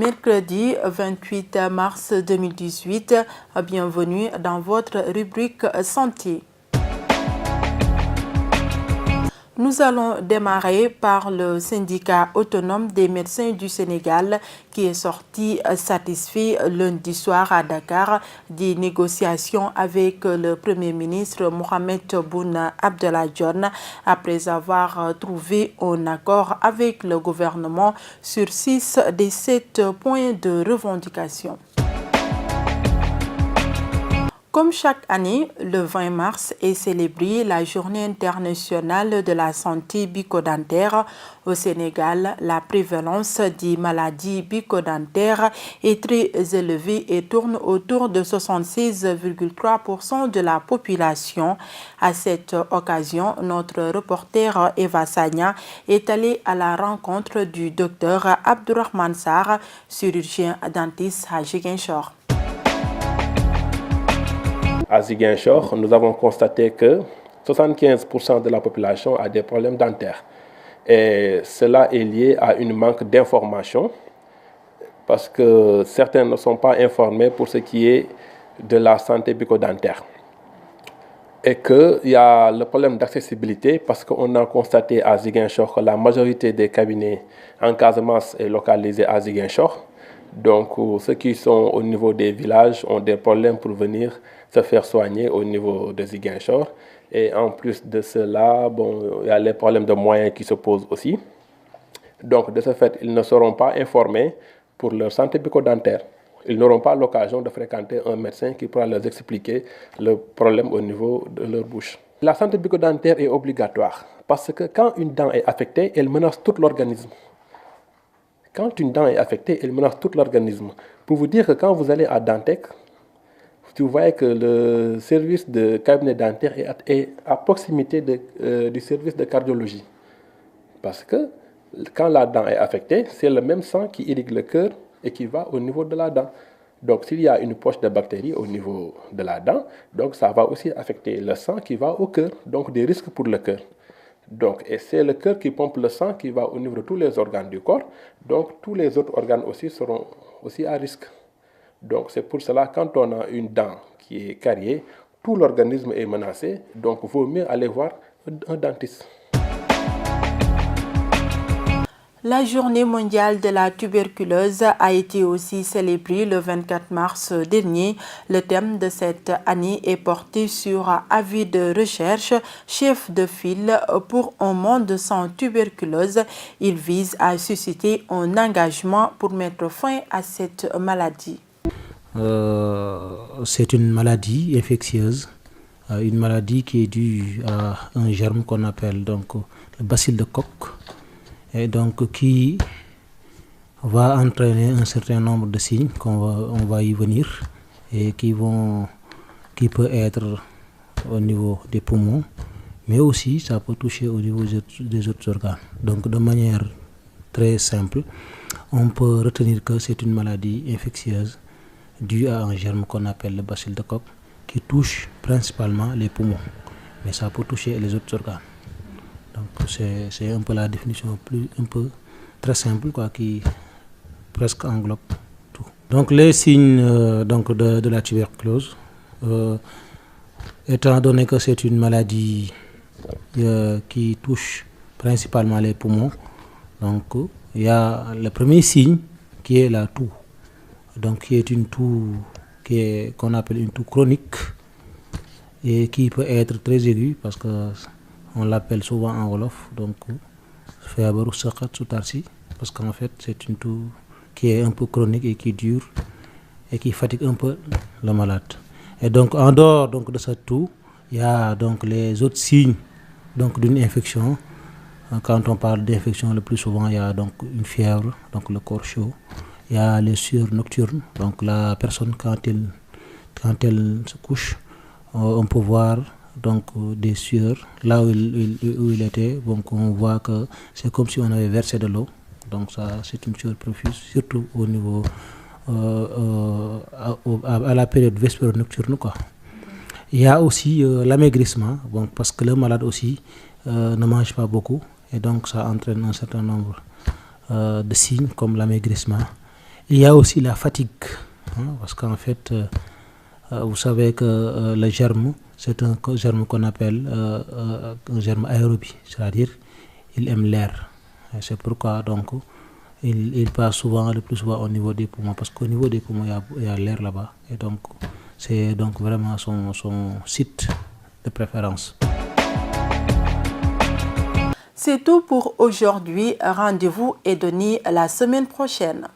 Mercredi 28 mars 2018, bienvenue dans votre rubrique Santé. Nous allons démarrer par le syndicat autonome des médecins du Sénégal qui est sorti satisfait lundi soir à Dakar des négociations avec le Premier ministre Mohamed Boun Abdallah Dionne après avoir trouvé un accord avec le gouvernement sur 6 des 7 points de revendication. Comme chaque année, le 20 mars est célébrée la Journée internationale de la santé bucco-dentaire. Au Sénégal, la prévalence des maladies bucco-dentaires est très élevée et tourne autour de 76,3% de la population. À cette occasion, notre reporter Eva Sagna est allé à la rencontre du docteur Abdourahmane Sarr, chirurgien dentiste à Ziguinchor. À Ziguinchor, nous avons constaté que 75% de la population a des problèmes dentaires. Et cela est lié à un manque d'information parce que certains ne sont pas informés pour ce qui est de la santé bucco-dentaire. Et qu'il y a le problème d'accessibilité parce qu'on a constaté à Ziguinchor que la majorité des cabinets en Casamance est localisée à Ziguinchor. Donc, ceux qui sont au niveau des villages ont des problèmes pour venir se faire soigner au niveau de Ziguinchor. Et en plus de cela, il y a les problèmes de moyens qui se posent aussi. Donc, de ce fait, ils ne seront pas informés pour leur santé bucco-dentaire. Ils n'auront pas l'occasion de fréquenter un médecin qui pourra leur expliquer le problème au niveau de leur bouche. La santé bucco-dentaire est obligatoire parce que quand une dent est affectée, elle menace tout l'organisme. Quand une dent est affectée, elle menace tout l'organisme. Pour vous dire que quand vous allez à Dantec, vous voyez que le service de cabinet dentaire est à proximité du service de cardiologie. Parce que quand la dent est affectée, c'est le même sang qui irrigue le cœur et qui va au niveau de la dent. Donc s'il y a une poche de bactéries au niveau de la dent, donc ça va aussi affecter le sang qui va au cœur, donc des risques pour le cœur. Donc, et c'est le cœur qui pompe le sang qui va au niveau de tous les organes du corps. Donc, tous les autres organes aussi seront aussi à risque. Donc, c'est pour cela, quand on a une dent qui est cariée, tout l'organisme est menacé. Donc, il vaut mieux aller voir un dentiste. La journée mondiale de la tuberculose a été aussi célébrée le 24 mars dernier. Le thème de cette année est porté sur avis de recherche, chef de file pour un monde sans tuberculose. Il vise à susciter un engagement pour mettre fin à cette maladie. C'est une maladie infectieuse, une maladie qui est due à un germe qu'on appelle donc le bacille de Koch. Et donc qui va entraîner un certain nombre de signes on va y venir et qui peut être au niveau des poumons, mais aussi ça peut toucher au niveau des autres organes. Donc de manière très simple, on peut retenir que c'est une maladie infectieuse due à un germe qu'on appelle le bacille de Koch qui touche principalement les poumons, mais ça peut toucher les autres organes. Donc c'est un peu la définition très simple qui presque englobe tout. Donc les signes de la tuberculose, étant donné que c'est une maladie qui touche principalement les poumons, donc il y a le premier signe qui est la toux, donc qui est une toux qu'on appelle une toux chronique et qui peut être très aiguë parce que on l'appelle souvent en wolof, donc feebaru saqat su tarsi, parce qu'en fait c'est une toux qui est un peu chronique et qui dure et qui fatigue un peu le malade. Et donc en dehors de cette toux, il y a donc les autres signes d'une infection. Quand on parle d'infection, le plus souvent il y a donc une fièvre, donc le corps chaud. Il y a les sueurs nocturnes, donc la personne quand elle se couche, on peut voir donc des sueurs là où il était. Donc on voit que c'est comme si on avait versé de l'eau. Donc ça, c'est une sueur profuse, surtout au niveau à la période vespéro-nocturne, quoi. Il y a aussi l'amaigrissement, parce que le malade aussi ne mange pas beaucoup et donc ça entraîne un certain nombre de signes comme l'amaigrissement. Il y a aussi la fatigue, parce qu'en fait, vous savez que le germe, c'est un germe qu'on appelle un germe aérobie, c'est-à-dire il aime l'air. C'est pourquoi donc il passe souvent, le plus souvent au niveau des poumons, parce qu'au niveau des poumons, il y a l'air là-bas. Et donc, c'est donc vraiment son site de préférence. C'est tout pour aujourd'hui. Rendez-vous est donné la semaine prochaine.